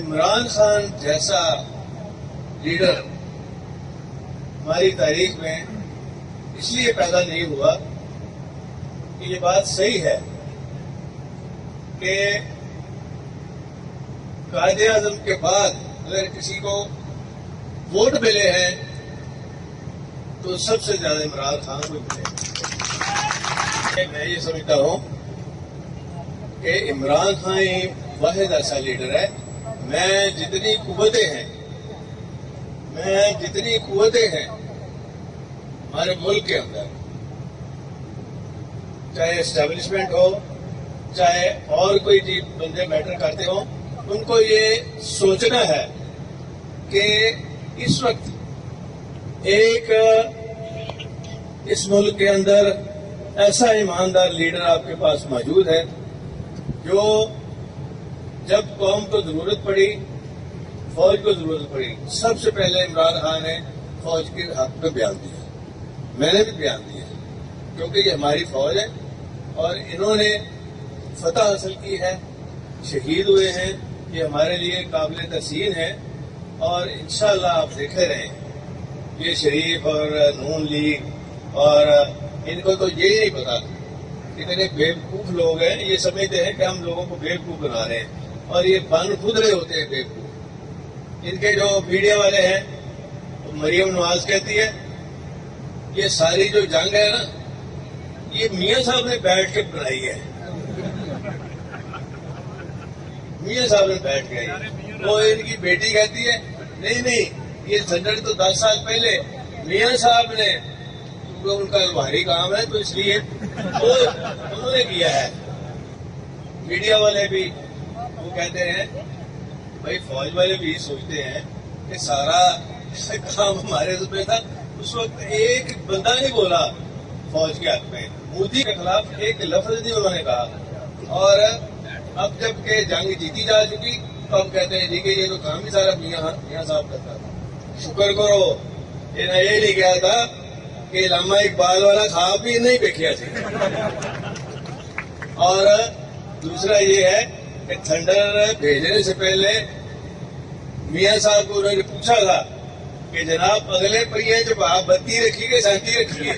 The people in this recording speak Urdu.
عمران خان جیسا لیڈر ہماری تاریخ میں اس لیے پیدا نہیں ہوا کہ یہ بات صحیح ہے کہ قائد اعظم کے بعد اگر کسی کو ووٹ ملے ہیں تو سب سے زیادہ عمران خان کو ملے. میں یہ سمجھتا ہوں کہ عمران خان ہی واحد ایسا لیڈر ہے. میں جتنی قوتیں ہیں ہمارے ملک کے اندر، چاہے اسٹیبلشمنٹ ہو چاہے اور کوئی بندے میٹر کرتے ہوں، ان کو یہ سوچنا ہے کہ اس وقت ایک اس ملک کے اندر ایسا ایماندار لیڈر آپ کے پاس موجود ہے جو جب قوم کو ضرورت پڑی، فوج کو ضرورت پڑی، سب سے پہلے عمران خان نے فوج کے حق میں بیان دیا. میں نے بھی بیان دیا کیونکہ یہ ہماری فوج ہے اور انہوں نے فتح حاصل کی ہے، شہید ہوئے ہیں. یہ ہمارے لیے قابل تحسین ہے اور انشاءاللہ آپ دیکھتے رہیں. یہ شریف اور نون لیگ اور ان کو تو یہ نہیں پتا، اتنے بیوقوف لوگ ہیں، یہ سمجھتے ہیں کہ ہم لوگوں کو بیوقوف بنا رہے ہیں اور یہ بن خود رہے ہوتے ہیں بیوقوف. ان کے جو میڈیا والے ہیں مریم نواز کہتی ہے یہ ساری جو جنگ ہے نا یہ میاں صاحب نے بیٹھ کے بنائی ہے. میاں صاحب نے بیٹھ کے، وہ ان کی بیٹی کہتی ہے نہیں یہ سنڈر تو 10 سال پہلے میاں صاحب نے، ان کا بھاری کام ہے تو اس لیے انہوں نے کیا ہے. میڈیا والے بھی وہ کہتے ہیں، بھائی فوج والے بھی سوچتے ہیں کہ سارا کام ہمارے میں تھا. اس وقت ایک بندہ نہیں بولا فوج کے حق میں، مودی کے خلاف ایک لفظ نہیں انہوں نے کہا. اور اب جب کہ جنگ جیتی جا چکی تو ہم کہتے ہیں جی کہ یہ تو کام ہی سارا میاں صاحب کرتا تھا. شکر کرو یہ نہیں کہا تھا کہ علامہ اقبال والا خواب بھی نہیں دیکھا تھا. اور دوسرا یہ ہے کہ تھنڈر بھیجنے سے پہلے میاں صاحب کو انہوں نے پوچھا تھا کہ جناب اگلے پہیے جب آپ بتی رکھیے گے شانتی رکھیے.